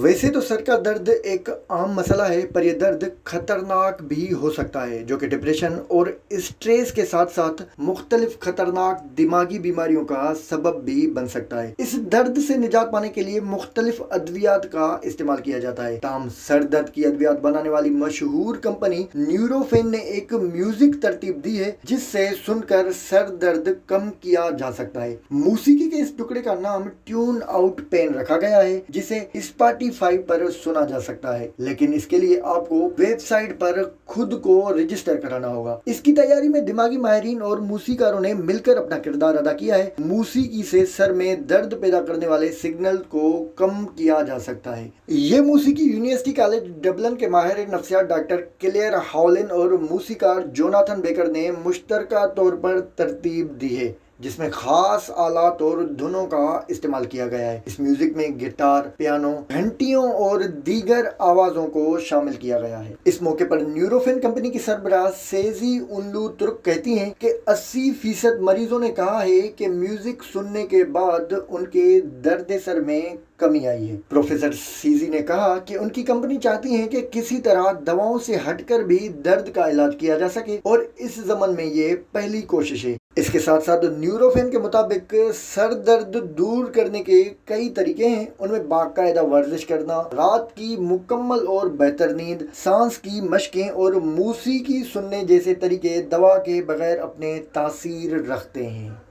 वैसे तो सर का दर्द एक आम मसला है, पर यह दर्द खतरनाक भी हो सकता है, जो कि डिप्रेशन और स्ट्रेस के साथ साथ मुख्तलिफ खतरनाक दिमागी बीमारियों का सबब भी बन सकता है। इस दर्द से निजात पाने के लिए मुख्तलिफ अद्वियात का इस्तेमाल किया जाता है। ताम सर दर्द की अद्वियात बनाने वाली मशहूर कंपनी न्यूरोफेन ने एक म्यूजिक तरतीब दी है, जिससे सुनकर सर दर्द कम किया जा सकता है। मौसीकी के इस टुकड़े का नाम ट्यून आउट पेन रखा गया है, जिसे स्पॉटिफाई पर सुना जा सकता है, लेकिन इसके लिए आपको वेबसाइट पर खुद को रजिस्टर कराना होगा। इसकी तैयारी में दिमागी माहिरीन और मूसीकारों ने मिलकर अपना किरदार अदा किया है। मूसीकी से सर में दर्द पैदा करने वाले सिग्नल को कम किया जा सकता है। ये मूसीकी यूनिवर्सिटी कॉलेज डबलिन के माहिर नफ्सियात डॉक्टर क्लेयर हॉलिन और मूसीकार जोनाथन बेकर ने मुश्तरका तौर पर तरतीब दी है, जिसमें खास आलात और धुनों का इस्तेमाल किया गया है। इस म्यूजिक में गिटार, पियानो, घंटियों और दीगर आवाजों को शामिल किया गया है। इस मौके पर न्यूरोफेन कंपनी की सरबराह सेजी उनलू तुर्क कहती हैं कि 80% मरीजों ने कहा है कि म्यूजिक सुनने के बाद उनके दर्द सर में कमी आई है। प्रोफेसर सीजी ने कहा कि उनकी कंपनी चाहती है कि किसी तरह दवाओं से हटकर भी दर्द का इलाज किया जा सके, और इस ज़मन में ये पहली कोशिश है। इसके साथ साथ न्यूरोफेन के मुताबिक सर दर्द दूर करने के कई तरीके हैं। उनमें बाकायदा वर्जिश करना, रात की मुकम्मल और बेहतर नींद, सांस की मशकें और मौसीकी सुनने जैसे तरीके दवा के बगैर अपने तासीर रखते हैं।